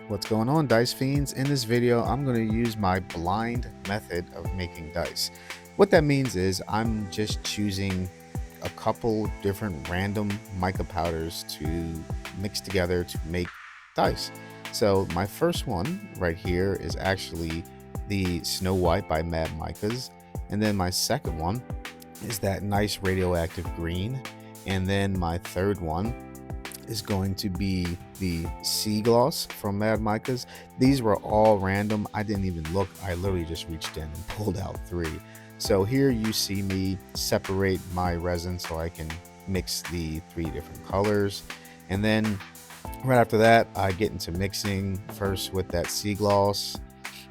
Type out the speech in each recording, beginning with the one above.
What's going on, Dice Fiends? In this video, I'm going to use my blind method of making dice. What that means is I'm just choosing a couple different random mica powders to mix together to make dice. So my first one right here is actually the Snow White by Mad Micas. And then my second one is that nice radioactive green. And then my third one is going to be the Sea Gloss from Mad Micas. These were all random. I didn't even look. I literally just reached in and pulled out 3. So here you see me separate my resin so I can mix the 3 different colors. And then right after that, I get into mixing first with that Sea Gloss,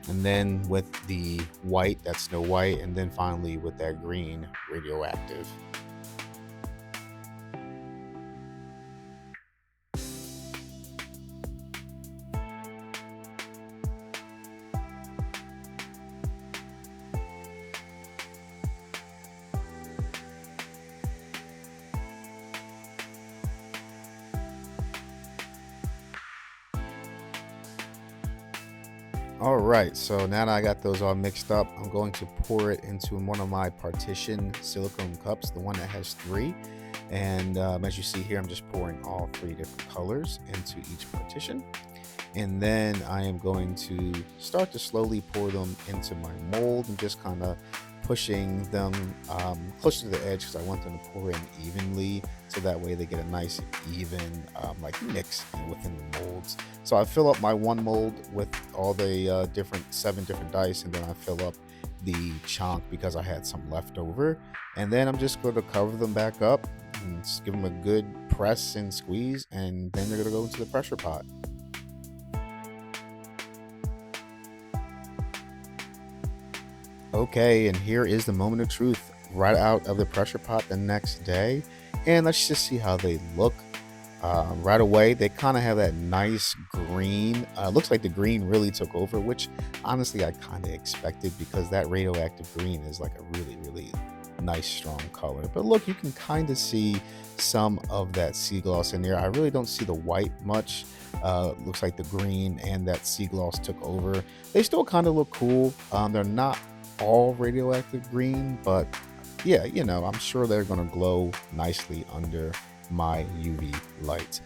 and then with the white, that's Snow White, and then finally with that green radioactive. All right, so now that I got those all mixed up, I'm going to pour it into one of my partition silicone cups, the one that has 3. And as you see here, I'm just pouring all 3 different colors into each partition. And then I am going to start to slowly pour them into my mold and just kind of pushing them closer to the edge because I want them to pour in evenly, so that way they get a nice even like mix within the molds. So I fill up my one mold with all the 7 different dice, and then I fill up the chunk because I had some left over, and then I'm just going to cover them back up and just give them a good press and squeeze, and then they're going to go into the pressure pot. Okay, and here is the moment of truth right out of the pressure pot the next day. And let's just see how they look. Right away, they kind of have that nice green. Looks like the green really took over, which honestly I kind of expected because that radioactive green is like a really, really nice strong color. But look, you can kind of see some of that sea gloss in there. I really don't see the white much. Looks like the green and that sea gloss took over. They still kind of look cool. They're not all radioactive green, but yeah, I'm sure they're going to glow nicely under my UV light.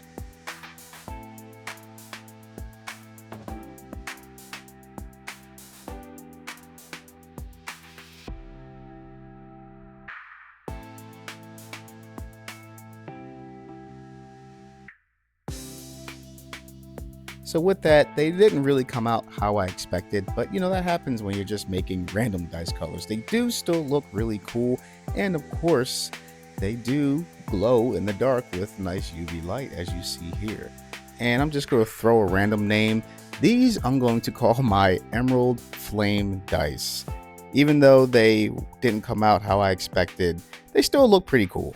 So with that, they didn't really come out how I expected, but that happens when you're just making random dice colors. They do still look really cool, and of course, they do glow in the dark with nice UV light, as you see here. And I'm just going to throw a random name. These I'm going to call my Emerald Flame Dice. Even though they didn't come out how I expected, they still look pretty cool.